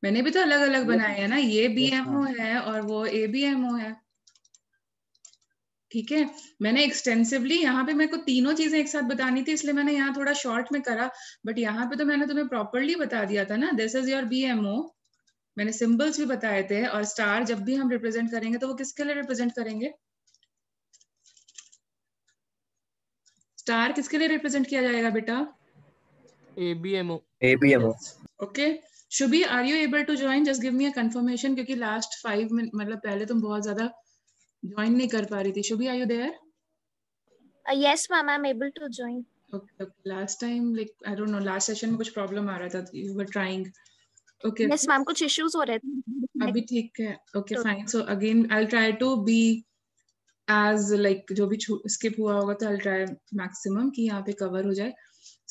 मैंने भी तो अलग अलग बनाए हैं ना, ये Yes, BMO ma'am. है और वो ABMO है, ठीक है। मैंने एक्सटेंसिवली यहाँ पे मेरे को तीनों चीजें एक साथ बतानी थी, इसलिए मैंने यहाँ थोड़ा शॉर्ट में करा, बट यहाँ पे तो मैंने तुम्हें प्रॉपरली बता दिया था ना, दिस इज योर BMO। मैंने सिंबल्स भी बताए थे, और स्टार जब भी हम रिप्रेजेंट करेंगे तो वो किसके लिए रिप्रेजेंट करेंगे? स्टार किसके लिए रिप्रेजेंट किया जाएगा बेटा? ABMO. ABMO. Okay, Shubhi are you able to join? Just give me a confirmation, क्योंकि लास्ट 5 मिनट मतलब पहले तुम बहुत ज्यादा ज्वाइन नहीं कर पा रही थी। Shubhi are you there? Yes, ma'am, I'm able to join. Okay, last time like I don't know, last session में कुछ प्रॉब्लम आ रहा था, you were trying. Okay, Yes, ma'am, कुछ issues हो रहे थे. अभी ठीक है। Okay fine, so again I will try to be as like जो भी स्किप हुआ होगा तो आई विल ट्राई मैक्सिमम कि यहाँ पे कवर हो जाए।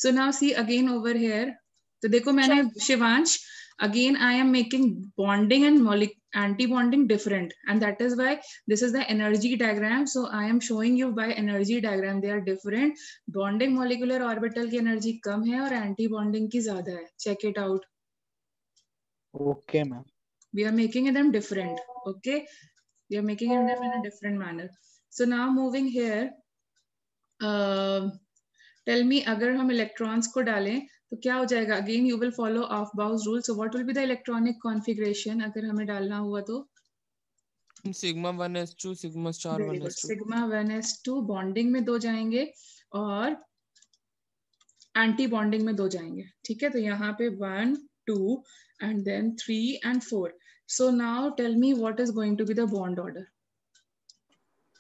So now see again over here, तो देखो मैंने Shivansh, again I am making bonding and anti-bonding different, and that is why this is the energy diagram. So I am showing you by energy diagram they are different. Bonding molecular orbital की energy कम है और anti-bonding की ज्यादा है. Check it out. Okay, ma'am. We are making them different. Okay, we are making them in a different manner. So now moving here, tell me, अगर हम electrons को डालें तो क्या हो जाएगा? Again you will follow Aufbau's rule. So what will be the electronic configuration अगर हमें डालना हुआ तो? Sigma 1s2 sigma star 1s2. Sigma 1s2 bonding में 2 जाएंगे और एंटी बॉन्डिंग में 2 जाएंगे, ठीक है। तो यहाँ पे 1 2 and then 3 and 4. So now tell me what is going to be the bond order?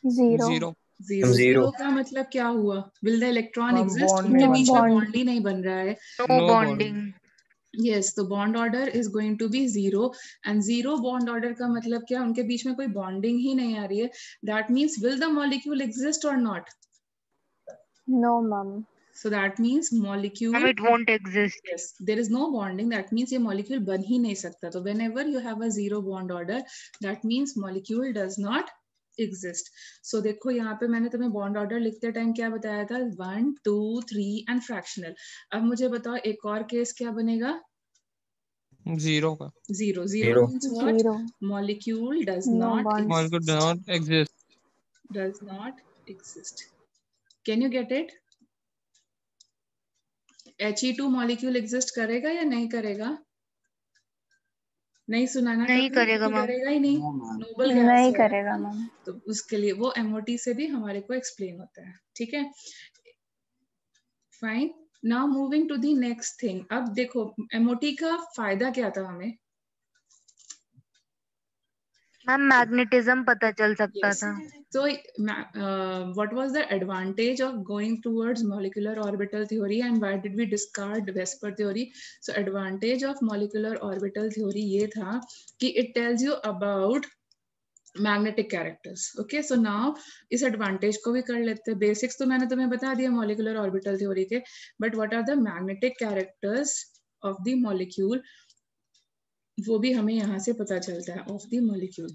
0. 0 का मतलब क्या हुआ? Will the electron Ma'am, exist? bond उनके नहीं बीच में bond. बॉन्ड ही नहीं बन रहा है। No bonding. Yes, तो bond order is going to be 0, and 0 bond order का मतलब क्या? उनके बीच में कोई bonding ही नहीं आ रही है. That means will the molecule exist or not? No, ma'am. So that means molecule. Ma'am, it won't exist. Yes, there is no bonding. That means ये molecule बन ही नहीं सकता. तो whenever you have a 0 bond order, that means molecule does not exist. So देखो यहाँ पे मैंने तुम्हें bond order लिखते टाइम क्या बताया था? 1 2 3 and fractional. अब मुझे बताओ एक और केस क्या बनेगा? 0 का. 0 Zero. means what? 0. Molecule does No not bond. Molecule does not exist. does not exist. Can you get it? He2 molecule exist करेगा या नहीं करेगा? नहीं सुना ना? नहीं कभी? करेगा, कभी मैम. करेगा ही नहीं. No, ma'am. नोबल गैस नहीं है, करेगा मैम. तो उसके लिए वो MOT से भी हमारे को एक्सप्लेन होता है, ठीक है। Fine, now moving to the next thing. अब देखो MOT का फायदा क्या था हमें? मैम, मैग्नेटिज्म पता चल सकता Yes. था. So, what was the advantage of going towards molecular orbital theory, and why did we discard Vesper theory? So, advantage of molecular orbital theory ये था कि it tells you about magnetic characters. Okay, so now इस advantage को भी कर लेते हैं. Basics तो मैंने तुम्हें बता दिया molecular orbital theory के, but what are the magnetic characters of the molecule? वो भी हमें यहाँ से पता चलता है, of the molecule,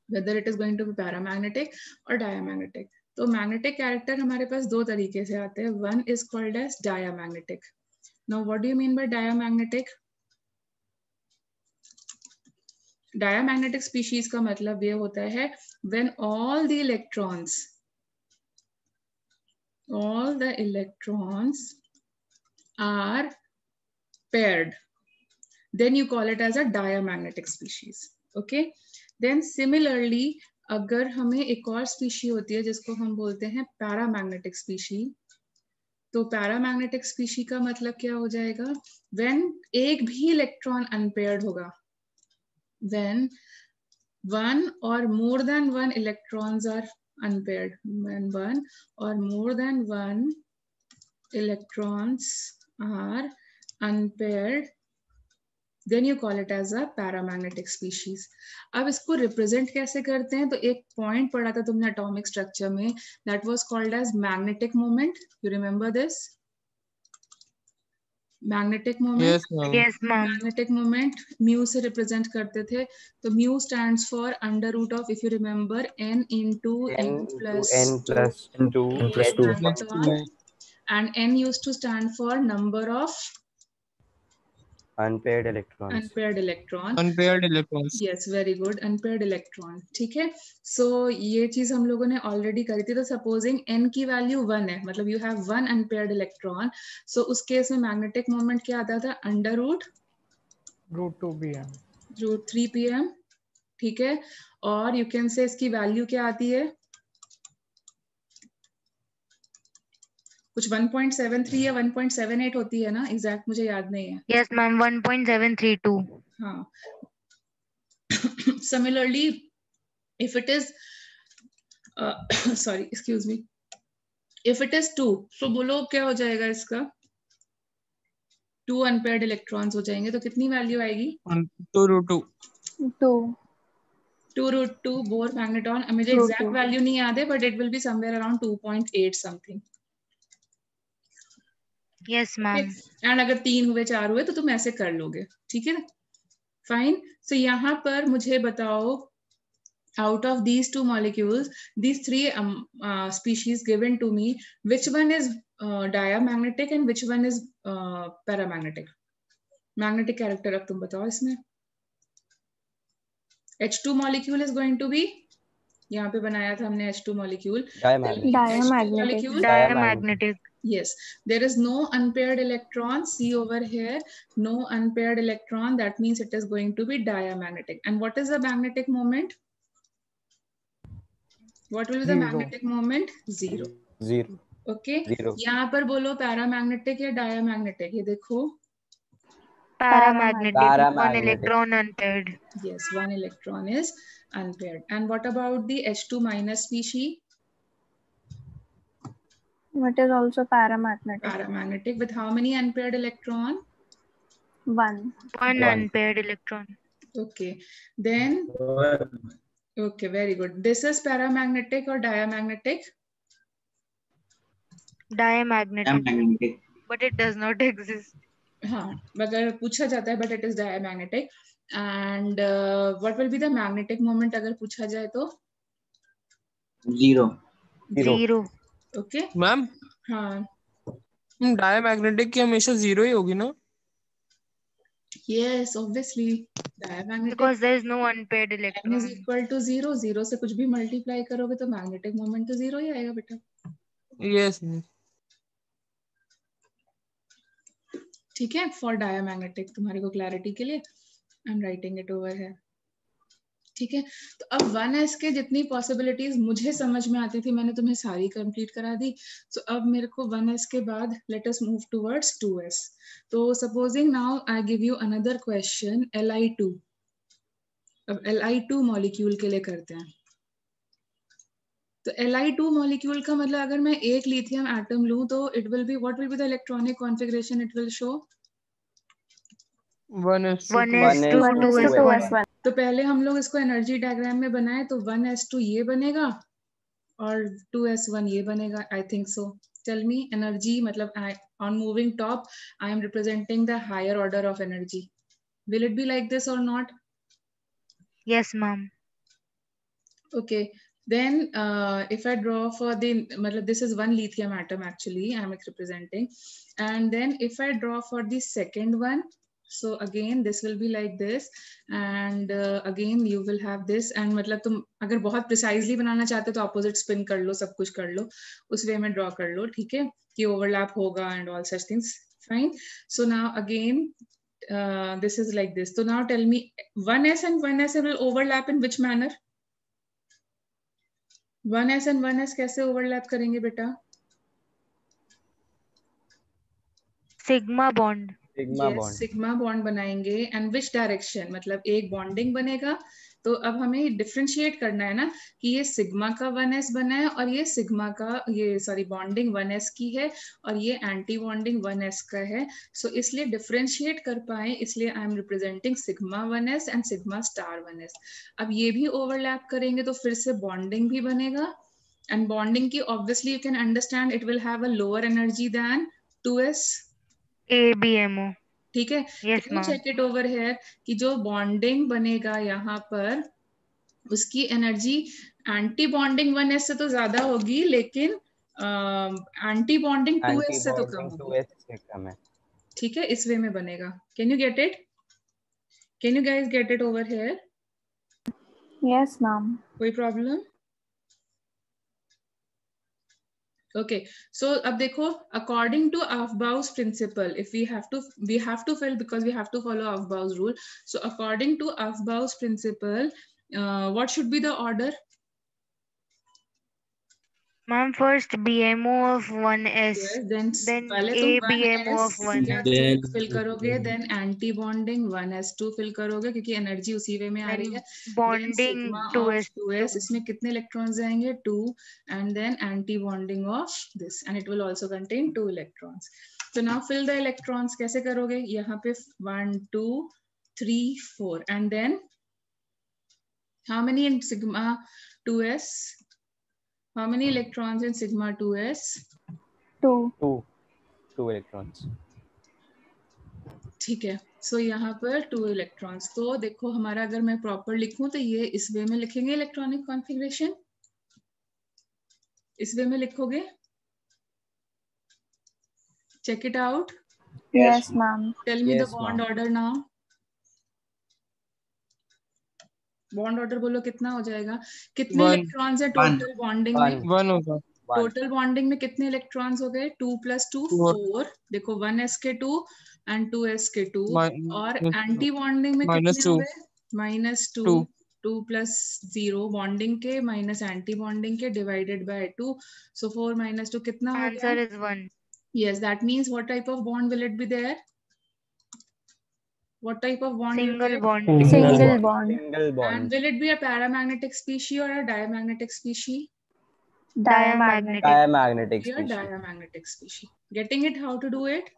whether it is going to be paramagnetic or diamagnetic. तो magnetic character हमारे पास दो तरीके से आते हैं. One is called as diamagnetic. Now what do you mean by diamagnetic? Diamagnetic species का मतलब ये होता है when all the electrons are paired, then you call it as a diamagnetic species. Okay, then similarly अगर हमें एक और species होती है जिसको हम बोलते हैं पैरामैग्नेटिक स्पीशी, तो पैरामैग्नेटिक स्पीशी का मतलब क्या हो जाएगा? व्हेन एक भी इलेक्ट्रॉन अनपेयर्ड होगा, when one or more than one electrons are unpaired, when one or more than one electrons are unpaired, then you call it as a paramagnetic species. अब इसको represent कैसे करते हैं? तो एक point पढ़ा था तुमने atomic structure में, that was called as magnetic moment. You remember this? Magnetic moment. Yes, ma'am. Yes, ma'am. Magnetic moment mu से represent करते थे. तो mu stands for under root of, if you remember, n into n plus N+2. proton, and n used to stand for number of Unpaired electrons. Unpaired electron. Unpaired electrons. Yes, very good. Unpaired electron. ठीक है. सो ये चीज हम लोगों ने already करी थी. तो सपोजिंग n की वैल्यू 1 है, मतलब you have 1 unpaired electron. So उस केस में मैग्नेटिक मोमेंट क्या आता था? Under root root 3 pm. ठीक है. और यू कैन से इसकी वैल्यू क्या आती है? कुछ 1.73 या 1.78 होती है ना, एग्जैक्ट मुझे याद नहीं है. Yes, ma'am. 1.732. हाँ. Similarly, if it is sorry, excuse me, if it is 2, so बोलो क्या हो जाएगा इसका? 2 अनपेयर्ड इलेक्ट्रॉन्स हो जाएंगे. तो कितनी वैल्यू आएगी? 2 root 2. 2. 2 root 2 bore magneton. मुझे Root एग्जैक्ट 2. वैल्यू नहीं याद है, but it will be somewhere around 2.8 something. Yes, ma'am. And अगर 3 हुए 4 हुए तो तुम ऐसे कर लोगे. ठीक है. फाइन. सो यहाँ पर मुझे बताओ, out of these 2 molecules, these 3 species given to me, which one is diamagnetic and which one is paramagnetic? Magnetic character अब तुम बताओ इसमें. H2 molecule is going to be, यहाँ पे बनाया था हमने H2 molecule. Diamagnetic. Diamagnetic. Molecule? Diamagnetic. Yes, there is no unpaired electron. See over here, no unpaired electron. That means it is going to be diamagnetic. And what is the magnetic moment? What will be the magnetic moment? 0. 0. Okay. 0. यहाँ पर बोलो paramagnetic या diamagnetic. ये देखो. Paramagnetic. One Paramagnetic. electron unpaired. Yes, 1 electron is unpaired. And what about the H2 minus species? It is also paramagnetic. Paramagnetic with how many unpaired electron? 1. One One. unpaired electron. Okay. Then, okay, very good. This is paramagnetic or diamagnetic? Diamagnetic. But it does not exist. हाँ, अगर पूछा जाता है, but it is diamagnetic. And what will be the magnetic moment अगर पूछा जाए तो? 0. Zero. Okay. Ma'am हाँ. डायमैग्नेटिक की हमेशा 0 ही होगी ना? Yes, obviously. Diamagnetic. Because there is no unpaired N is electron. equal to 0. 0 से कुछ भी मल्टीप्लाई करोगे तो मैग्नेटिक मोमेंट तो 0 ही आएगा बेटा. यस. ठीक है. फॉर डायमैग्नेटिक, तुम्हारे को क्लैरिटी के लिए I am writing it over है. ठीक है. तो अब 1s के जितनी पॉसिबिलिटीज मुझे समझ में आती थी मैंने तुम्हें सारी कंप्लीट करा दी. सो अब मेरे को 1s के बाद let us move towards 2s. तो supposing now I give you another question, Li2. अब Li2 मॉलिक्यूल के लिए करते हैं. तो Li2 मॉलिक्यूल का मतलब अगर मैं एक लिथियम एटम लूं तो it will be, what will be the electronic configuration it will show? 1s2 1s2 2s1. 2s1. तो पहले हम लोग इसको एनर्जी डायग्राम में बनाए तो 1s2 ये बनेगा और 2s1 ये बनेगा. I think so. Tell me energy, मतलब on moving top I am representing the higher order of energy. Will it be like this और not? Yes, ma'am. Okay. Then if I draw for the, this is one lithium atom actually I am representing, and then if I draw for the second one, so again this will be like this, and again you will have this, and मतलब तुम अगर बहुत precisely बनाना चाहते हो तो opposite spin कर लो, सब कुछ कर लो, उस way में draw कर लो. ठीक है कि overlap होगा and all such things. Fine. So now again this is like this. So now tell me 1s and 1s will overlap in which manner? 1s and 1s कैसे ओवरलैप करेंगे बेटा? Sigma bond. Sigma bond. Sigma bond बनाएंगे. And which direction, मतलब एक bonding बनेगा. तो अब हमें डिफरेंशिएट करना है ना कि ये सिग्मा का 1s बना है और ये सिग्मा का, ये सॉरी बॉन्डिंग 1s की है और ये एंटी बॉन्डिंग 1s का है. सो इसलिए डिफरेंशिएट कर पाए इसलिए I am representing sigma 1s and sigma star 1s. अब ये भी ओवरलैप करेंगे तो फिर से बॉन्डिंग भी बनेगा. एंड बॉन्डिंग की obviously you can understand it will have a lower energy than 2s. ABMO. ठीक है. Yes, ma'am. Check it over here कि जो बॉन्डिंग बनेगा यहाँ पर उसकी एनर्जी एंटी बॉन्डिंग 1s से तो ज्यादा होगी, लेकिन एंटी बॉन्डिंग 2s से तो कम होगी. 2s से कम है. ठीक है, इस वे में बनेगा. Can you get it? Can you guys get it over here? Yes, ma'am. कोई प्रॉब्लम? Okay, so अब देखो, according to Aufbau's principle, if we have to fill because we have to follow Aufbau's rule. So according to Aufbau's principle, what should be the order? Ma'am, first BMO of 1s, Yes, then पहले A तुम BMO 1s of 1. Then fill करोगे, then anti bonding 1s2 fill करोगे क्योंकि energy उसी वे में आ रही है. Then bonding Sigma of 2s. 2s, इसमें कितने इलेक्ट्रॉन्स जाएंगे? 2, and then anti bonding of this, and it will also contain 2 electrons. So now fill the electrons. कैसे करोगे? यहाँ पे 1 2 3 4, and then how many in sigma 2s? How many electrons in sigma 2s? 2. two electrons. ठीक है. सो यहाँ पर 2 electrons. तो देखो हमारा, अगर मैं प्रॉपर लिखूं तो ये इस वे में लिखेंगे इलेक्ट्रॉनिक कॉन्फ़िगरेशन. इस वे में लिखोगे. Check it out. Yes, ma'am. Tell me the Yes, bond ma'am. Order now. Bond order बोलो कितना हो जाएगा? कितने One. इलेक्ट्रॉन्स है टोटल बॉन्डिंग में? One. वन होगा. टोटल बॉन्डिंग में कितने इलेक्ट्रॉन्स हो गए? 2 + 2 Four. 4. देखो 1s के 2 and 2s के 2. और Minus एंटी बॉन्डिंग में minus कितने हो two. गए? -2. Two. 2 + 0 बॉन्डिंग के माइनस एंटी बॉन्डिंग के डिवाइडेड बाय 2. सो 4 - 2 कितना हो Answer गया? is 1. Yes, that means what type of bond will it be there? What type of bond you Single get? bond. Single bond. Single And bond. will it be a paramagnetic species or a diamagnetic species? Diamagnetic. Diamagnetic Be a species. diamagnetic species. Getting it? How to do it?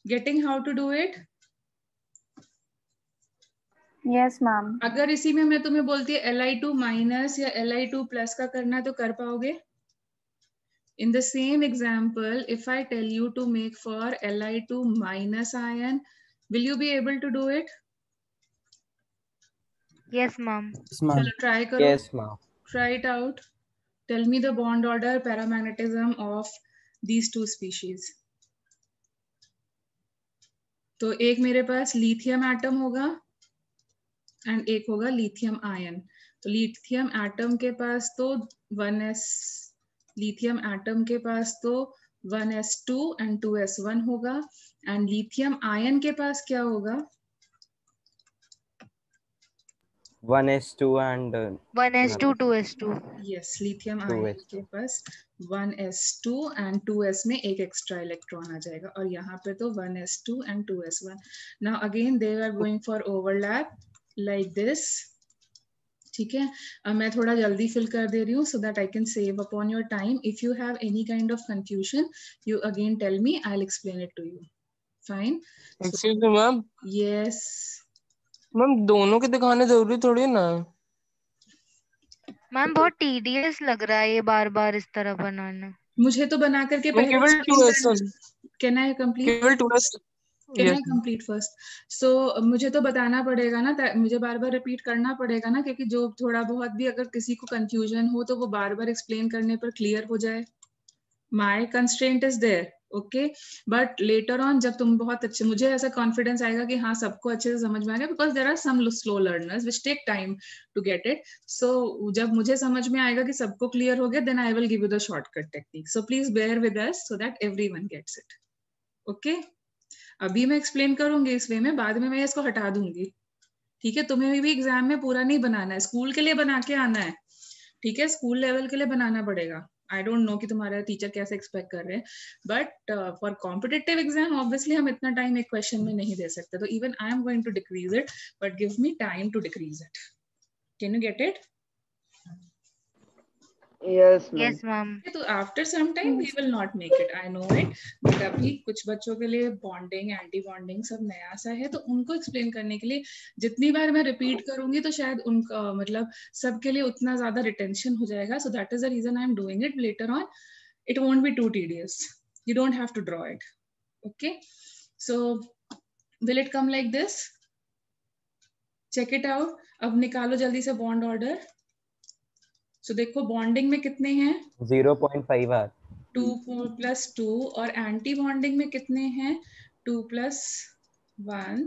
Getting how to do it? Yes, ma'am. अगर इसी में मैं तुम्हें बोलती है Li2 minus या Li2 plus का करना है तो कर पाओगे? In the same example, if I tell you to make for Li2 minus ion, will you be able to do it? Yes, ma'am. चलो try करो. Yes, ma'am. Try it out. Tell me the bond order, paramagnetism of these two species. तो एक मेरे पास lithium atom होगा and एक होगा lithium ion. तो lithium atom के पास तो 1s, लिथियम एटम के पास तो 1s2 एंड 2s1 होगा. एंड लिथियम आयन के पास क्या होगा? 1s2 and 1s2, 2s2. Yes, lithium 2s2. Ion के पास 1s2 एंड 2s में एक एक्स्ट्रा इलेक्ट्रॉन आ जाएगा. और यहाँ पे तो 1s2 and 2s1. Now again they are going for overlap like this. ठीक है. अब मैं थोड़ा जल्दी फिल कर दे रही हूँ so that I can save upon your time. If you have any kind of confusion, you again tell me. I'll explain it to you. Fine. Excuse me, ma'am. Yes. Ma'am दोनों के दिखाने जरूरी थोड़ी ना है. मैम बहुत tedious लग रहा है ये बार बार इस तरह बनाना. मुझे तो बना करके मैम पहले केवल explain 2s. करना. Can I complete? केवल 2s. Can Yes. I complete first? So मुझे तो बताना पड़ेगा ना, मुझे बार बार रिपीट करना पड़ेगा ना, क्योंकि जो थोड़ा बहुत भी अगर किसी को कंफ्यूजन हो तो वो बार बार एक्सप्लेन करने पर क्लियर हो जाए. My constraint is there, okay? But later on जब तुम बहुत अच्छे, मुझे ऐसा कॉन्फिडेंस आएगा कि हाँ सबको अच्छे से समझ में आएगा, because there are some slow learners which take time to get it. So जब मुझे समझ में आएगा कि सबको क्लियर हो गया, then I will give you the shortcut technique. So please bear with us so that everyone gets it, okay? अभी मैं एक्सप्लेन करूंगी इस वे में, बाद में मैं इसको हटा दूंगी. ठीक है. तुम्हें भी एग्जाम में पूरा नहीं बनाना है, स्कूल के लिए बना के आना है. ठीक है. स्कूल लेवल के लिए बनाना पड़ेगा. आई डोंट नो कि तुम्हारा टीचर कैसे एक्सपेक्ट कर रहे हैं, but for competitive exam obviously हम इतना टाइम एक क्वेश्चन में नहीं दे सकते. तो even I am going to decrease it, but give me time to decrease it. Can you get it? Yes, ma'am. Yes, ma'am. तो after some time we will not make it, I know it. But अभी कुछ बच्चों के लिए bonding, anti bonding सब नया सा है, तो उनको एक्सप्लेन करने के लिए जितनी बार मैं रिपीट करूंगी तो शायद उनका मतलब सबके लिए उतना ज्यादा रिटेंशन हो जाएगा. So that is the reason I am doing it. Later on it won't be too tedious. You don't have to draw it. Okay. So will it come like this? Check it out. अब निकालो जल्दी से bond order. सो देखो bonding में कितने हैं? 0.5 R. 2 plus 2 और anti bonding में कितने हैं 2 plus 1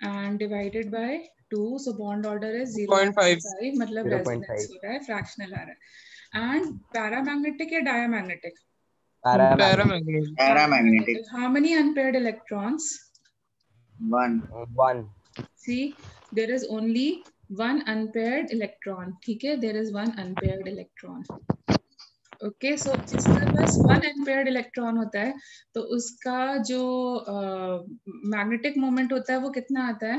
and divided by 2 so bond order is 0.5 0.5 मतलब 0.5 रेजोनेंस हो रहा है फ्रैक्शनल आ रहा है एंड पैरामैग्नेटिक या diamagnetic Paramagnetic. Paramagnetic. how many unpaired electrons 1. 1. see there is only one unpaired electron ठीक है there is one unpaired electron okay so जिसके पास वन अनपेयर्ड इलेक्ट्रॉन होता है तो उसका जो मैग्नेटिक मोमेंट होता है वो कितना आता है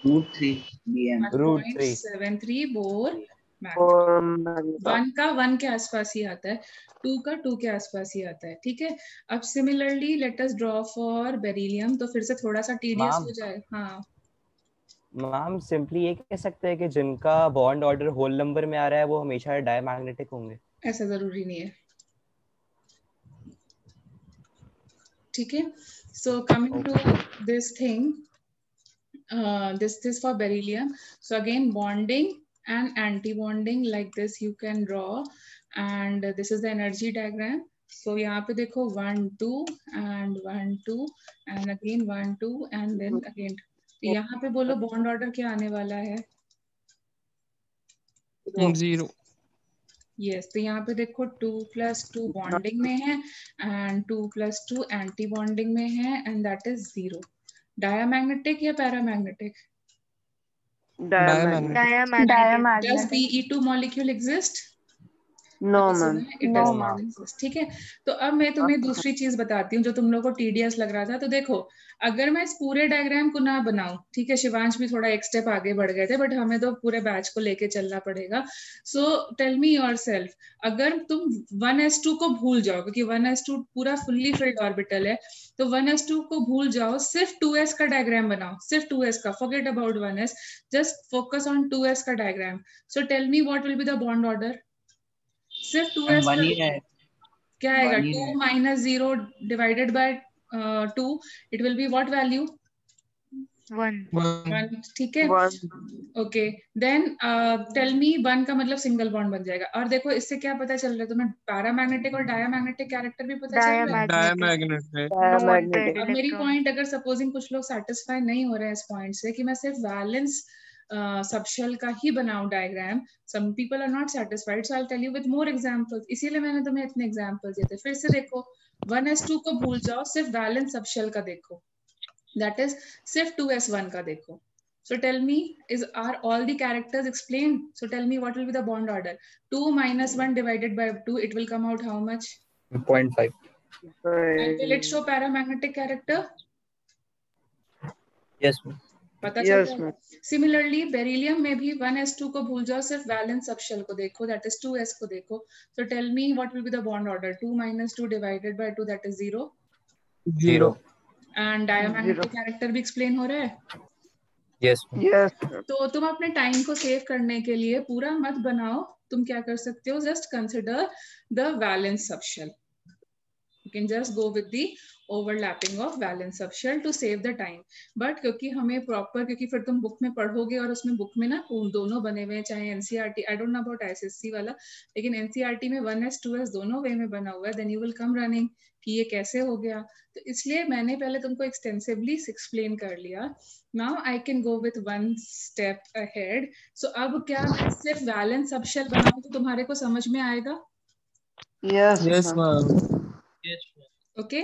√3 bm. √3. 0.73 बोर और वन का वन के आसपास ही आता है टू का टू के आसपास ही आता है ठीक है अब similarly let us draw for beryllium तो फिर से थोड़ा सा टीडियस Ma'am. हो जाए हाँ मैम सिंपली ये कह सकते हैं कि जिनका बॉन्ड ऑर्डर होल नंबर में आ रहा है वो हमेशा डायमैग्नेटिक होंगे. ऐसा जरूरी नहीं है ठीक है so coming to this thing this for beryllium so again bonding and anti-bonding like this you can draw and this is the energy diagram so यहाँ पे देखो 1 2 and 1 2 and again 1 2 and then again तो यहाँ पे बोलो bond order क्या आने वाला है 0 यस तो यहाँ पे देखो 2 plus 2 बॉन्डिंग में है and 2 plus 2 एंटी बॉन्डिंग में है and that is 0 डायमैग्नेटिक या paramagnetic diamagnetic. does Be2 molecule exist no ma'am. It No, does ma'am. not exist ठीक है तो अब मैं तुम्हें दूसरी चीज बताती हूँ जो तुम लोग को टीडीएस लग रहा था तो देखो अगर मैं इस पूरे डायग्राम को ना बनाऊं ठीक है शिवांश भी थोड़ा एक स्टेप आगे बढ़ गए थे बट हमें तो पूरे बैच को लेके चलना पड़ेगा सो टेल मी योरसेल्फ अगर तुम 1s2 को भूल जाओ क्योंकि 1s2 पूरा फुल्ली फिल्ड ऑर्बिटल है तो 1s2 को भूल जाओ सिर्फ 2s का डायग्राम बनाओ सिर्फ 2s का forget about 1s just focus on 2s का diagram so tell me what will be the bond order सिर्फ 2s वन का ही है. क्या आएगा one ही 2 है. minus 0 divided by 2 it will be what value 1. 1 ठीक है 1. ओके देन टेल मी 1 का मतलब सिंगल बॉन्ड बन जाएगा और देखो इससे क्या पता चल रहा है तुम्हें पैरामैग्नेटिक और डायमैग्नेटिक कैरेक्टर भी पता चल रहा है diamagnetic. Diamagnetic. अब मेरी पॉइंट अगर सपोजिंग कुछ लोग सेटिस्फाई नहीं हो रहे हैं इस पॉइंट से कि मैं सिर्फ वैलेंस सबशेल का ही बनाऊं diagram some people are not satisfied so I tell you with more examples इसीलिए मैंने तुम्हें इतने एग्जांपल्स दिए थे फिर से देखो 1s2 को भूल जाओ सिर्फ वैलेंस सबशेल का देखो दैट इज सिर्फ 2s1 का देखो so tell me are all the characters explained so tell me what will be the bond order 2 minus 1 divided by 2 it will come out how much 0.5. and will it show paramagnetic character Yes. पता Yes, चलता है ma'am. Similarly beryllium में भी 1s2 को भूल जाओ सिर्फ valence subshell को देखो दैट इज 2s को देखो so tell me what will be the bond order 2 minus 2 divided by 2 that is 0 0 and diamagnetic character भी एक्सप्लेन हो रहा है Yes. Yes. तो तुम अपने टाइम को सेव करने के लिए पूरा मत बनाओ तुम क्या कर सकते हो just consider the valence subshell you can just go with the overlapping of valence subshell to save the time but क्योंकि हमें proper क्योंकि फिर तुम बुक में पढ़ोगे और उसमें बुक में ना दोनों बने हुए हैं चाहे NCERT I don't know about ICSC वाला लेकिन एनसीईआरटी में 1s 2s दोनों वे में बना हुआ है then you will come running कि ये कैसे हो गया तो इसलिए मैंने पहले तुमको एक्सटेंसिवली एक्सप्लेन कर लिया now I can go with one step ahead so अब क्या मैं सिर्फ वैलेंस सबशेल बनाऊं तो तुम्हारे को समझ में आएगा Yes, yes ma'am. ma'am okay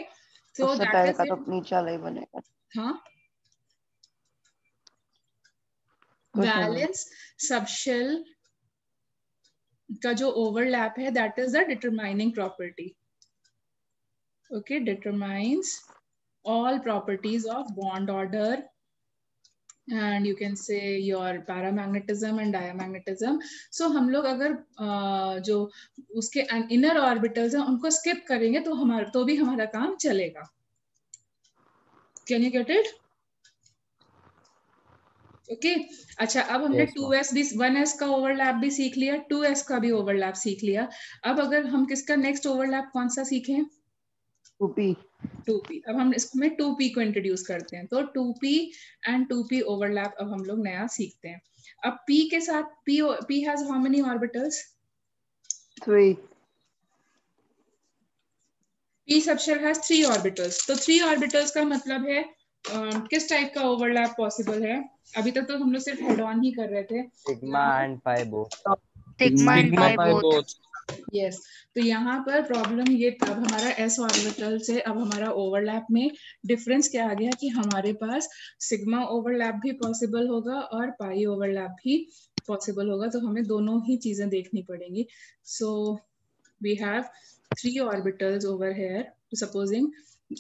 so उससे दैट पहले इज का तो नीचे वाला ही बनेगा. हाँ कुछ नहीं. वैलेंस सबशेल का जो ओवरलैप है that is the determining property okay determines all properties of bond order and you can say your paramagnetism and diamagnetism so हम लोग अगर जो उसके इनर ऑर्बिटल्स हैं उनको स्किप करेंगे तो हमारा तो भी हमारा काम चलेगा can you get it okay अच्छा अब हमने Yes, 2s भी 1s का ओवरलैप भी सीख लिया 2s का भी ओवरलैप सीख लिया अब अगर हम किसका नेक्स्ट ओवरलैप कौन सा सीखें 2p. 2p अब हम इसमें 2p को इंट्रोड्यूस करते हैं तो 2p एंड 2p ओवरलैप अब हम लोग नया सीखते हैं अब p के साथ p has how many orbitals 3. p subshell has 3 orbitals. तो 3 orbitals का मतलब है किस टाइप का ओवरलैप पॉसिबल है? अभी तक तो हम लोग सिर्फ हेड ऑन ही कर रहे थे. Sigma and pi both. Sigma and sigma pi pi both. Both. Yes. तो यहाँ पर प्रॉब्लम ये, अब हमारा s ऑर्बिटल से अब हमारा ओवरलैप में डिफरेंस क्या आ गया कि हमारे पास सिग्मा ओवरलैप भी पॉसिबल होगा और पाई ओवरलैप भी पॉसिबल होगा. तो हमें दोनों ही चीजें देखनी पड़ेंगी. So we have 3 orbitals over here. Supposing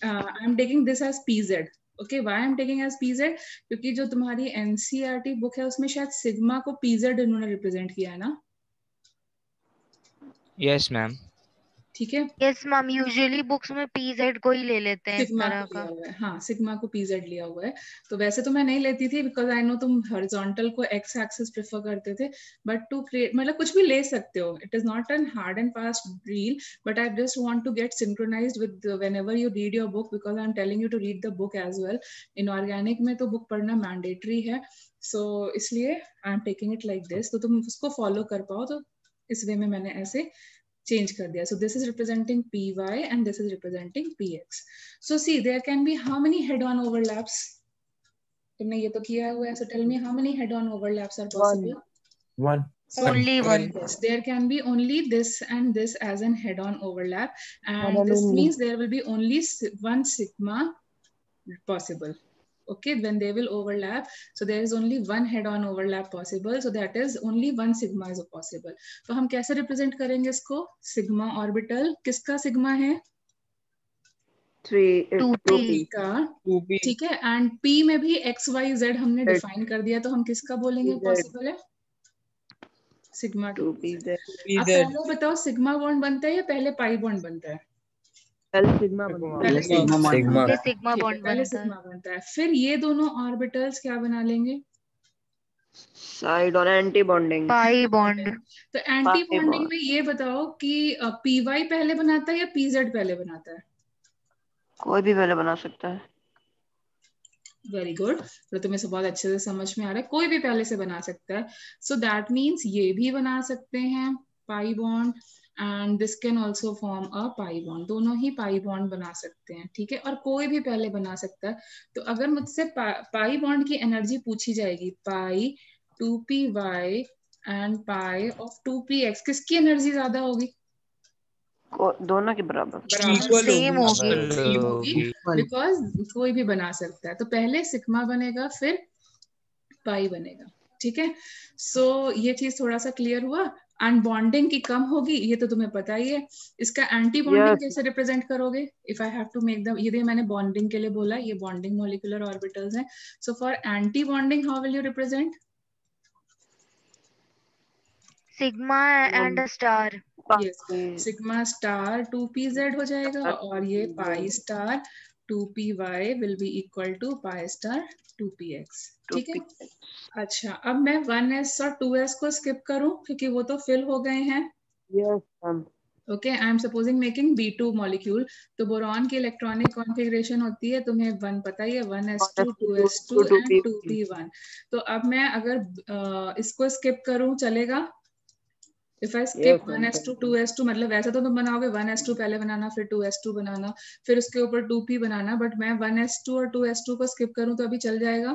I am taking this as pz. Okay, why I am taking as pz? क्योंकि जो तुम्हारी NCERT बुक है उसमें शायद सिग्मा को pz इन्होंने रिप्रेजेंट किया है ना. Yes ma'am. ठीक है. Yes ma'am, usually books में PZ को ही ले लेते हैं इस सिग्मा तरह को का. लिया हुआ है. हाँ, सिग्मा को pz लिया हुआ है. तो वैसे तो मैं नहीं लेती थी बिकॉज आई नो तुम हॉरिजॉन्टल को x एक्सिस प्रेफर करते थे. बट टू क्रिएट मतलब कुछ भी ले सकते हो. It is not an hard and fast rule, but I just want to get synchronized with whenever you read your book because I am telling you to read the book as well. Inorganic में तो book पढ़ना mandatory है. So इसलिए I am taking it like this. तो तुम उसको follow कर पाओ तो इस वे में मैंने ऐसे change कर दिया. So this is representing py and this is representing px. So see there can be how many head-on overlaps? तुमने ये तो किया हुआ है. So tell me how many head-on overlaps are possible? One. Only one. Yes, there can be only this and this as an head-on overlap, and One this and means there will be only one sigma possible. Okay, when they will overlap, so there is only one head-on overlap possible, so that is only one sigma is possible. तो हम कैसे represent करेंगे इसको? Sigma orbital किसका sigma है? 2p. का. 2p. ठीक है. and p में भी x y z हमने define कर दिया, तो हम किसका बोलेंगे possible है? Sigma 2p. अब पहले बताओ सिग्मा बॉन्ड बनता है या पहले पाई बॉन्ड बनता है? पहले सिग्मा बनता है. पहले सिग्मा. पहले सिग्मा ठीक है, बॉन्ड पहले बनता है. सिग्मा बनता है. फिर ये दोनों ऑर्बिटल्स क्या बना लेंगे? साइड और एंटी बॉन्डिंग. Pi bond. तो एंटी Pi बॉन्डिंग bond. में ये बताओ कि py पहले बनाता है या pz पहले बनाता है? कोई भी पहले बना सकता है. Very good. तो तुम्हें सब बहुत अच्छे से समझ में आ रहा है. कोई भी पहले से बना सकता है. सो दैट मीन्स ये भी बना सकते हैं pi bond and this can also form a pi bond. दोनों ही पाई बॉन्ड बना सकते हैं. ठीक है. और कोई भी पहले बना सकता है. तो अगर मुझसे पाई बॉन्ड की एनर्जी पूछी जाएगी, पाई 2py and pi of 2px, किसकी एनर्जी ज्यादा होगी? दोनों के बराबर. बराबर Same होगी. सेम होगी बिकॉज कोई भी बना सकता है. तो पहले सिग्मा बनेगा फिर पाई बनेगा. ठीक है. सो ये चीज थोड़ा सा क्लियर हुआ. एंड बॉन्डिंग की कम होगी, ये तो तुम्हें पता ही है. इसका एंटी बॉन्डिंग कैसे रिप्रेजेंट करोगे? If I have to make the, ये मैंने बॉन्डिंग के लिए बोला, ये बॉन्डिंग मॉलिक्यूलर ऑर्बिटल्स हैं. So for anti bonding how will you represent? Sigma and a star. Yes, sigma star 2pz हो जाएगा और ये pi star 2py will be equal to pi star 2px. ठीक है. अच्छा, अब मैं 1s और 2s को स्किप करूं क्योंकि वो तो फिल हो गए हैं. Yes, ma'am. Okay, I am supposing making B2 molecule. तो बोरॉन की इलेक्ट्रॉनिक कॉन्फ़िगरेशन होती है, तुम्हें 1 पता ही है, 1s2 2s2 एंड 2p1. तो अब मैं अगर इसको स्किप करूं चलेगा? If I skip 1s2 2s2, मतलब वैसे तो तुम बनाओगे 1s2 पहले बनाना, फिर 2s2 बनाना, फिर उसके ऊपर 2p बनाना, बट मैं 1s2 और 2s2 को स्किप करूं तो अभी चल जाएगा?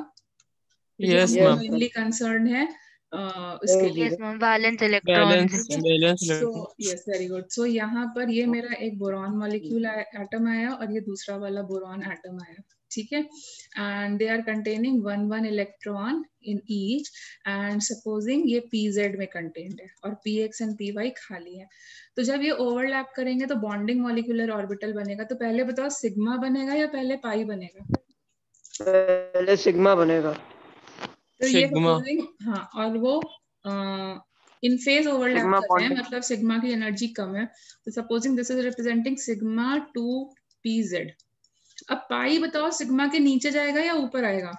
Yes ma'am. मेनली कंसर्न है इसके लिए. Yes ma'am. Valence electrons. Valence. So yes, very good. So यहाँ पर ये मेरा एक बोरॉन मॉलिक्यूल एटम आया और ये दूसरा वाला बोरॉन एटम आया. ठीक है. And they are containing 1 electron in each and supposing ये pz में कंटेन्ड है और px एंड py खाली है. तो जब ये ओवरलैप करेंगे तो बॉन्डिंग मॉलिक्यूलर ऑर्बिटल बनेगा. तो पहले बताओ सिग्मा बनेगा या पहले पाई बनेगा? पहले सिग्मा बनेगा. तो ये सपोजिंग, हाँ, और वो इन फेज ओवरलैप कर रहे हैं, मतलब सिग्मा की एनर्जी कम है. तो supposing this is representing sigma 2pz. अब पाई बताओ सिग्मा के नीचे जाएगा या ऊपर आएगा?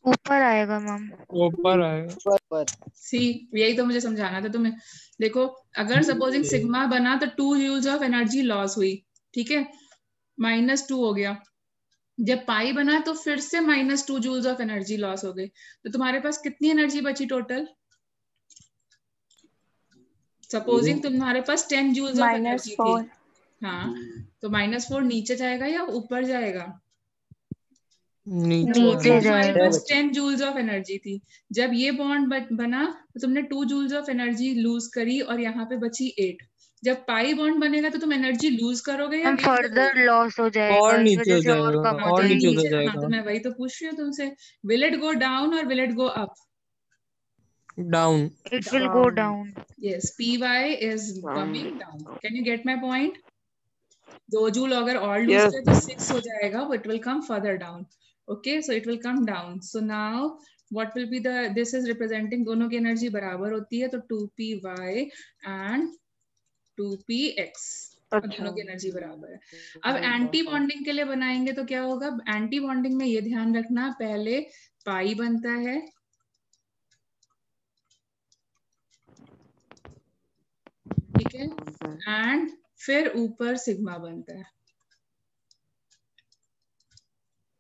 ऊपर आएगा मैम. ऊपर आएगा. सी, यही तो मुझे समझाना था तुम्हें. देखो, अगर सपोजिंग सिग्मा बना तो 2 जूल्स ऑफ एनर्जी लॉस हुई. ठीक है, -2 हो गया. जब पाई बना तो फिर से -2 जूल्स ऑफ एनर्जी लॉस हो गई. तो तुम्हारे पास कितनी एनर्जी बची टोटल? सपोजिंग तुम्हारे पास 10 जूल्स ऑफ एनर्जी थी. हाँ, तो -4 नीचे जाएगा या ऊपर जाएगा? नीचे 4 4 जाएगा। और 5 जाएगा। बस 10 जूल्स ऑफ एनर्जी थी। जब ये बॉन्ड बना तो तुमने 2 जूल्स ऑफ एनर्जी लूज करी और यहाँ पे बची 8। जब पाई बॉन्ड बनेगा तो तुम एनर्जी लूज करोगे या हम गेन फर्दर करोगे? लॉस हो और जाएगा, इस नीचे वजह हो से और जाएगा, कम हो और और नीचे जाएगी। हो नीचे, हाँ, जाएगा। तो मैं वही तो पूछ रही हूँ तुमसे, विल इट गो डाउन और will it go up? Down. It will go down. Yes, py is coming down. Can you get my point? 2 joule अगर और लूज Yes. करे तो 6 हो जाएगा, but it will come further down. Okay, so it will come down. So now what will be the, this is representing दोनों की energy बराबर होती है, तो 2py and 2px, और अच्छा। दोनों की एनर्जी बराबर है। अब एंटी बॉन्डिंग के लिए बनाएंगे तो क्या होगा? एंटी बॉन्डिंग में ये ध्यान रखना, पहले पाई बनता है, ठीक है, एंड फिर ऊपर सिग्मा बनता है।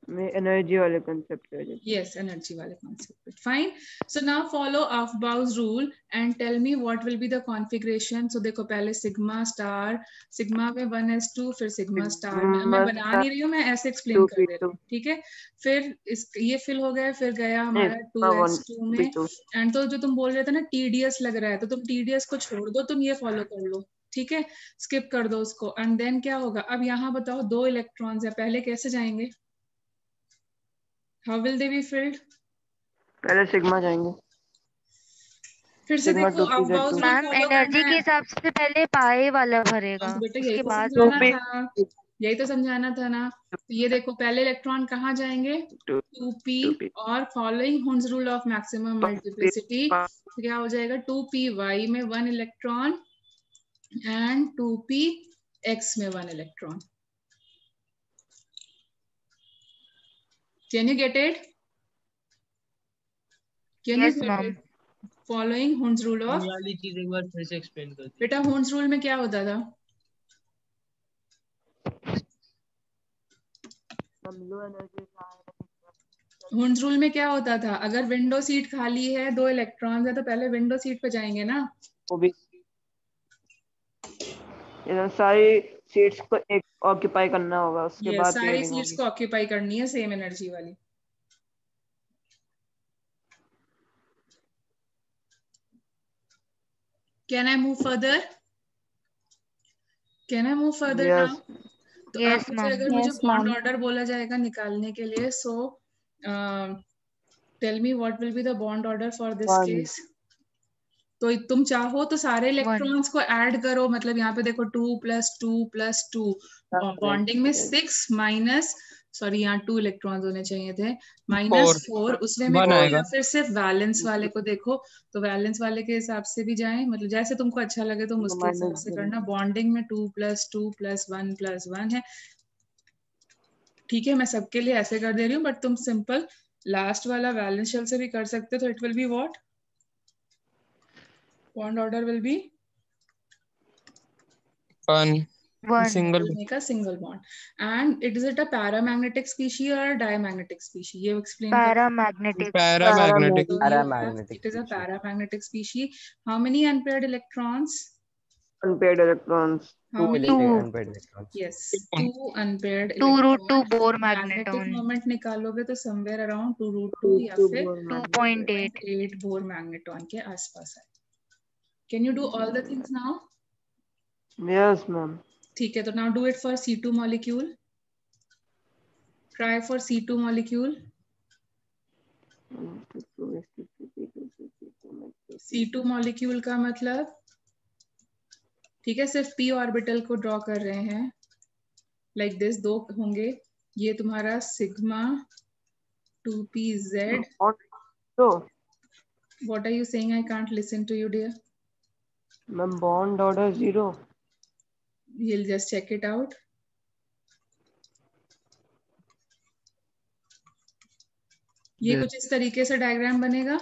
मैं एनर्जी वाले कंसेप्ट पे आ जाता हूँ। Yes, energy वाले concept. Fine. So now follow Aufbau's rule and tell me what will be the configuration. So देखो पहले सिग्मा स्टार, सिग्मा में 1s2, फिर सिग्मा स्टार में, मैं बना नहीं रही हूँ, मैं ऐसे एक्सप्लेन कर दे रही हूँ, ठीक है। फिर इस ये फिल हो गया, फिर गया हमारा 2s2 में, एंड तो जो तुम बोल रहे थे ना tedious लग रहा है, तो तुम tedious को छोड़ दो, तुम ये फॉलो कर लो, ठीक है, स्किप कर दो उसको। एंड देन क्या होगा? अब यहाँ बताओ 2 इलेक्ट्रॉन्स है, पहले कैसे जाएंगे? How will they be filled? पहले सिग्मा जाएंगे। फिर से सिग्मा देखो, 2p अफबाउस रूल मैम फॉलो करना एनर्जी के है। हिसाब से पहले पाए वाला भरेगा, हाँ, तो बेटा यही उसके तो बाद समझाना 2p था, यही तो समझाना था ना। तो ये देखो पहले इलेक्ट्रॉन कहाँ जाएंगे? 2p, 2p और following हुंस rule of maximum multiplicity, तो क्या हो जाएगा? 2py में 1 इलेक्ट्रॉन एंड 2px में 1 electron. Can you get it? Can you yes get ma'am. It? Following हुंस rule of, वाली चीज एक बार फिर से एक्सप्लेन कर दीजिए। बेटा हुंस रूल में क्या होता था? हुंस रूल में क्या होता था? अगर विंडो सीट खाली है, 2 इलेक्ट्रॉन्स है, तो पहले विंडो सीट पे जाएंगे ना। वो भी सारी सीट्स को एक ऑक्यूपाई करना होगा, उसके ये बाद सारी पेयरिंग सीट्स होगी। को ऑक्यूपाई करनी है सेम एनर्जी वाली। Can I move further? Can I move further now? तो अब यस मुझे, मैम। अगर मुझे यस बॉन्ड मैम। ऑर्डर बोला जाएगा निकालने के लिए, so tell me what will be the bond order for this One. Case. तो तुम चाहो तो सारे 1 इलेक्ट्रॉन्स को ऐड करो, मतलब यहाँ पे देखो 2 + 2 + 2, बॉन्डिंग में 6 माइनस, सॉरी यहाँ 2 इलेक्ट्रॉन्स होने चाहिए थे, -4, उसमें में 1 2, आएगा। या फिर सिर्फ वैलेंस वाले को देखो, तो वैलेंस वाले के हिसाब से भी जाएं, मतलब जैसे तुमको अच्छा लगे तुम उसके हिसाब से करना। बॉन्डिंग में 2 + 2 + 1 + 1 है, ठीक है। मैं सबके लिए ऐसे कर दे रही हूँ, बट तुम सिंपल लास्ट वाला वैलेंस शेल से भी कर सकते हो। तो it will be what? Bond order will be 1 1 single. make a single bond, and is it a paramagnetic species or a diamagnetic species? ये explain करो। Paramagnetic. Paramagnetic. So you have, paramagnetic it is a species। paramagnetic species. How many unpaired electrons? Unpaired electrons. How 2 many? unpaired electrons। Yes, 2 unpaired 2 √2 electrons. Bore Magnetic magneton. moment निकालोगे तो somewhere around 2 √2 या फिर 2.8। 2.8 bore magneton के आसपास है। Can you do all the things now? Yes ma'am. ठीक है, तो now do it for C2 molecule. Try for C2 molecule. C2 molecule का मतलब, ठीक है, सिर्फ p ऑर्बिटल को ड्रॉ कर रहे हैं, लाइक दिस, 2 होंगे, ये तुम्हारा सिग्मा 2pz। तो what are you saying? I can't listen to you dear. Ma'am bond order 0। You'll just check it out. ये कुछ इस तरीके से डायग्राम बनेगा।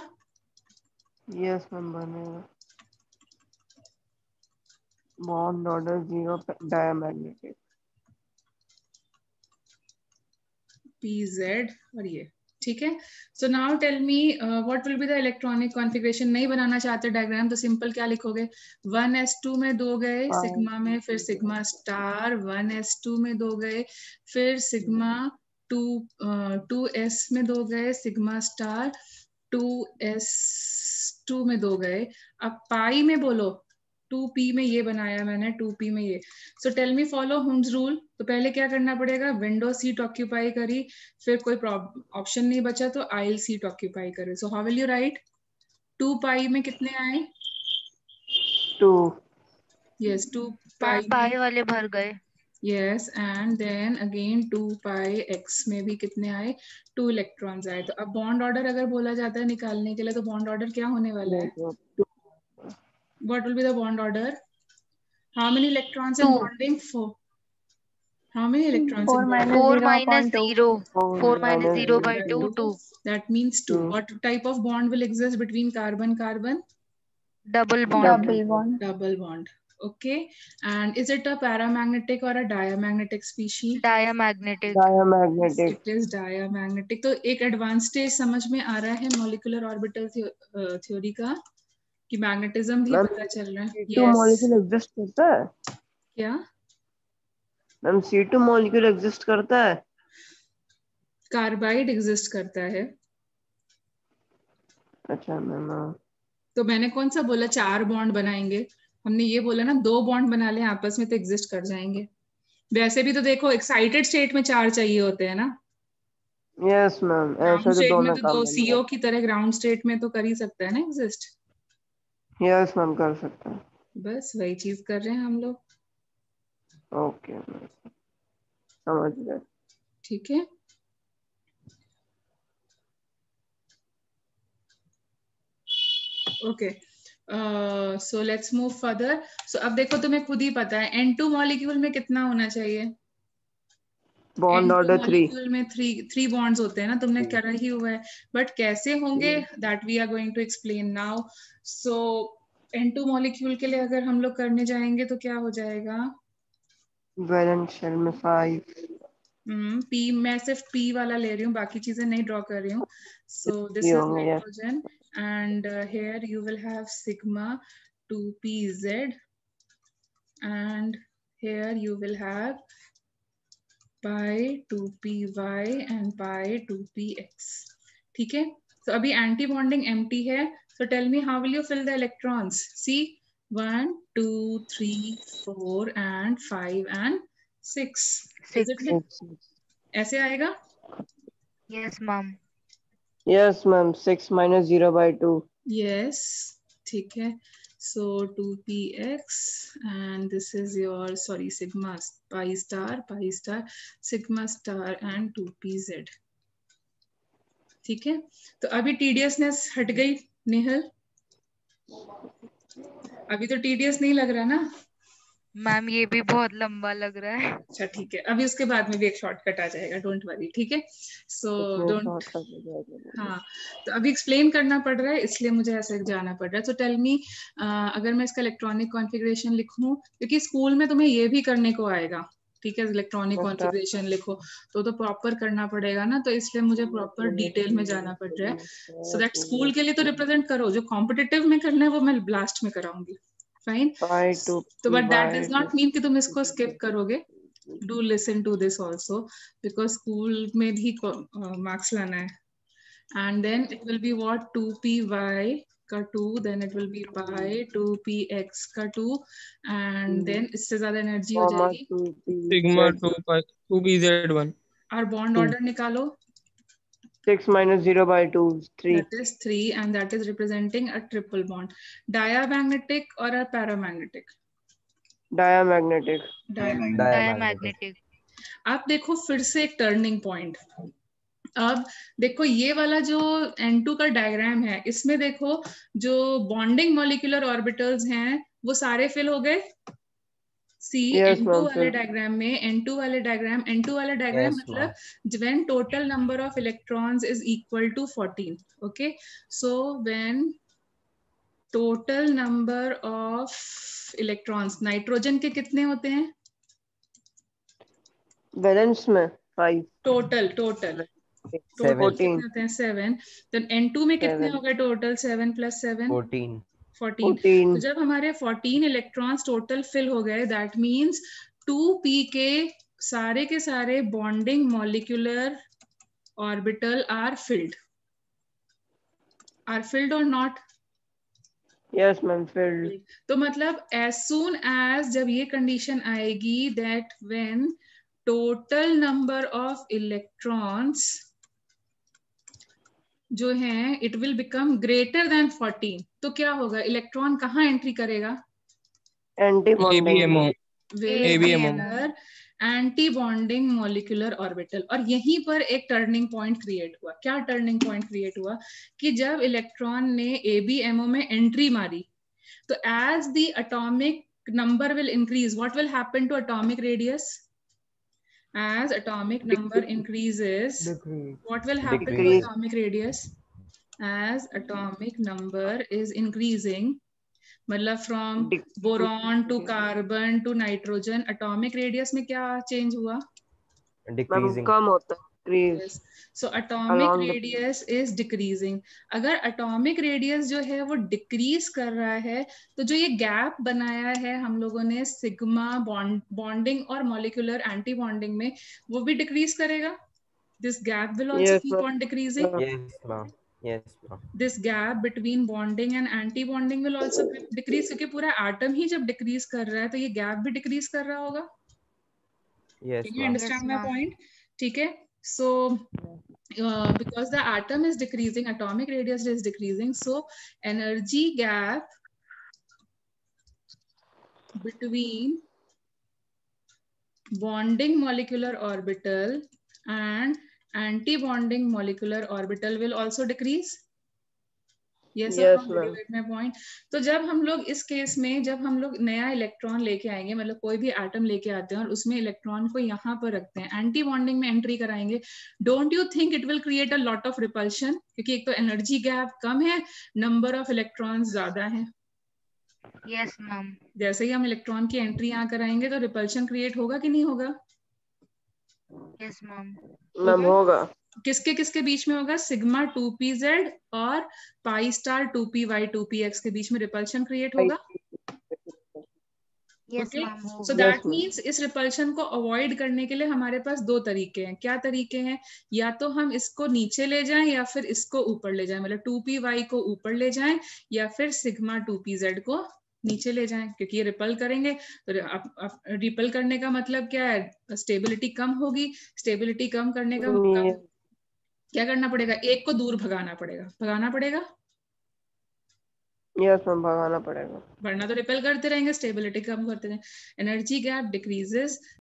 यस मैम बनेगा। Bond order 0 diamagnetic. pz और ये ठीक है. So now tell me what will be the electronic configuration. नहीं बनाना चाहते डायग्राम तो सिंपल क्या लिखोगे, 1s2 में 2 गए सिग्मा में, फिर सिग्मा स्टार, 1s2 में 2 गए, फिर सिग्मा 2s में 2 गए सिग्मा स्टार, 2s2 में 2 गए. अब पाई में बोलो, 2p में ये बनाया मैंने, 2p में ये. So tell me follow Hund's rule. तो पहले क्या करना पड़ेगा, विंडो सीट ऑक्यूपाई करी, फिर कोई ऑप्शन नहीं बचा तो आइल सीट ऑक्यूपाई करे. So how will you right, 2 पाई में कितने आए? 2. यस, 2 मैम पाई पाई में. वाले भर गए. Yes, and then again 2 pi x में भी कितने आए? 2 इलेक्ट्रॉन्स आए. तो अब बॉन्ड ऑर्डर अगर बोला जाता है निकालने के लिए, तो बॉन्ड ऑर्डर क्या होने वाला है? What will be the bond order? How many electrons in 2. Bonding? 4. How many electrons in 4 bonding? 4 minus 0. 4 minus 0 by 2, 2. That means 2. What type of bond will exist between carbon carbon? Double bond. Double bond. Okay. And is it a paramagnetic or a diamagnetic species? Diamagnetic. Diamagnetic. It is diamagnetic. तो एक advance stage समझ में आ रहा है molecular orbital theory का, कि magnetism भी पता चल रहा है. C2 मॉलिक्यूल एग्जिस्ट करता है क्या मैम? C2 मॉलिक्यूल एग्जिस्ट करता है? कार्बाइड एग्जिस्ट करता है. अच्छा मैम. तो मैंने कौन सा बोला 4 बॉन्ड बनाएंगे? हमने ये बोला ना 2 बॉन्ड बना ले आपस में तो एग्जिस्ट कर जाएंगे. वैसे भी तो देखो एक्साइटेड स्टेट में 4 चाहिए होते हैं ना. यस मैम, ग्राउंड ऐसे तो स्टेट में दोनों तो काम 2 करते CO की तरह ग्राउंड स्टेट में तो कर ही सकता है ना एग्जिस्ट. हैं. यस मैम, कर सकता है. बस वही चीज कर रहे हैं हम लोग. ओके मैम, समझ गए. ठीक है. Okay, so let's move further. So अब देखो तुम्हें खुद ही पता है N2 मॉलिक्यूल में कितना होना चाहिए? Bond N2 order 3. मॉलिक्यूल में 3 बॉन्ड्स होते हैं ना, तुमने करा ही हुआ है. बट कैसे होंगे that we are going to explain now. So N2 molecule के लिए अगर हम लोग करने जाएंगे तो क्या हो जाएगा? वैलेंस शेल में 5. P, मैं सिर्फ P वाला ले रही हूँ, बाकी चीजें नहीं ड्रॉ कर रही हूँ. सो दिस ये इज होंगे, yes. Nitrogen and here you will have sigma 2pz and here you will have pi 2py and pi 2px. ठीक है. तो अभी एंटी बॉन्डिंग एम्प्टी है. So tell me how will you fill the electrons? See, 1 2 3 4 and 5 and 6. Is it 6. ऐसे आएगा? Yes ma'am. Yes ma'am, 6 minus 0 by 2. Yes, ठीक है. So 2px and this is your sigma pi star sigma star and 2pz. ठीक है. तो अभी tediousness हट गई नेहल? अभी तो tedious नहीं लग रहा ना? मैम ये भी बहुत लंबा लग रहा है. अच्छा ठीक है, अभी उसके बाद में भी एक शॉर्टकट आ जाएगा, डोंट वरी. ठीक है. सो डोंट, हाँ, तो अभी एक्सप्लेन करना पड़ रहा है इसलिए मुझे ऐसे जाना पड़ रहा है. तो टेल मी, अगर मैं इसका इलेक्ट्रॉनिक कॉन्फ़िगरेशन लिखूं, क्योंकि स्कूल में तुम्हें ये भी करने को आएगा. ठीक है, इलेक्ट्रॉनिक कॉन्फ़िगरेशन लिखो तो प्रॉपर करना पड़ेगा ना, तो इसलिए मुझे प्रॉपर डिटेल में जाना पड़ रहा है. सो दैट स्कूल के लिए तो रिप्रेजेंट करो, जो कॉम्पिटिटिव में करना है वो मैं लास्ट में कराऊंगी. फाइन. तो but that does not mean कि तुम इसको स्किप करोगे. Do listen to this also, because school में भी मार्क्स लाना है. And then it will be what 2py का 2, then it will be pi 2px का 2, एंड देन इससे ज्यादा एनर्जी हो जाएगी. Sigma 2pz1. और बॉन्ड ऑर्डर निकालो. 6 minus 0 by 2 is 3. That is 3 and that is representing a triple bond. Diamagnetic or a paramagnetic? Diamagnetic. Diamagnetic. अब देखो फिर से एक टर्निंग पॉइंट. अब देखो ये वाला जो N2 का डायग्राम है, इसमें देखो जो बॉन्डिंग मॉलिक्यूलर ऑर्बिटल्स हैं वो सारे फिल हो गए. सी Yes, N2 ma'am, वाले sir. डायग्राम में, N2 वाले डायग्राम Yes, मतलब when total number of electrons is equal to 14. Okay, so when total number of electrons, nitrogen के कितने होते हैं? वैलेंस में 5. टोटल टोटल 14 कितने होते हैं 7, तो N2 में कितने 7 हो गए टोटल 7 + 7 14 14। 14 तो जब हमारे 14 इलेक्ट्रॉन्स टोटल फिल हो गए दैट मींस 2p के सारे bonding molecular orbital are filled or not. Yes ma'am filled तो मतलब एज सून एज जब ये कंडीशन आएगी that when total number of electrons जो हैं it will become greater than 14, तो क्या होगा, इलेक्ट्रॉन कहाँ एंट्री करेगा, anti bonding ABMO where anti bonding molecular orbital. और यहीं पर एक टर्निंग पॉइंट क्रिएट हुआ। क्या टर्निंग पॉइंट क्रिएट हुआ कि जब इलेक्ट्रॉन ने ABMO में एंट्री मारी तो as the atomic number will increase, what will happen to atomic radius? As atomic number increases, what will happen to Decrease. atomic radius? As atomic number is increasing, मतलब from boron to carbon to nitrogen, atomic radius में क्या change हुआ? Ma'am decreasing कम होता है increase Yes. So atomic Along the- radius is decreasing. अगर atomic radius जो है वो decrease कर रहा है तो जो ये gap बनाया है हम लोगों ने sigma bonding और molecular anti bonding में वो भी decrease करेगा. This gap will also Yes, keep ma'am. on decreasing. Yes ma'am This gap between bonding and anti bonding will also decrease क्योंकि पूरा atom ही जब decrease कर रहा है तो ये gap भी decrease कर रहा होगा. Yes Can you ma'am understand Yes, my ma'am. point? ठीक है. So because the atom is decreasing, atomic radius is decreasing, so energy gap between bonding molecular orbital and anti-bonding molecular orbital will also decrease. Yes, Yes, or no? ma'am. Did you get my point? तो जब हम लोग इस case में जब हम लोग नया इलेक्ट्रॉन लेके आएंगे, मतलब कोई भी एटम लेके आते हैं और उसमें इलेक्ट्रॉन को यहाँ पर रखते हैं, एंटी बॉन्डिंग में एंट्री कराएंगे, don't you think it will create a lot of repulsion, क्योंकि एक तो एनर्जी गैप कम है, नंबर ऑफ इलेक्ट्रॉन्स ज्यादा है. Yes, ma'am. जैसे ही हम इलेक्ट्रॉन की एंट्री यहाँ कराएंगे तो रिपल्शन क्रिएट होगा कि नहीं होगा? Yes, ma'am. मैम होगा किसके किसके बीच में होगा? सिग्मा 2pz और पाई स्टार 2py 2px के बीच में रिपल्शन क्रिएट होगा. Yes, Okay? ma'am. So होगा. that Yes, ma'am. means इस रिपल्शन को अवॉइड करने के लिए हमारे पास दो तरीके हैं. क्या तरीके हैं? या तो हम इसको नीचे ले जाएं या फिर इसको ऊपर ले जाएं, मतलब 2py को ऊपर ले जाएं या फिर सिग्मा 2pz को नीचे ले जाएं, क्योंकि ये रिपल करेंगे तो रिपल करने का मतलब क्या है? स्टेबिलिटी कम होगी. स्टेबिलिटी कम करने का मतलब क्या करना पड़ेगा? एक को दूर भगाना पड़ेगा. यस मैम भगाना पड़ेगा वरना तो रिपेल करते रहेंगे, स्टेबिलिटी कम करते रहेंगे. Energy gap decreases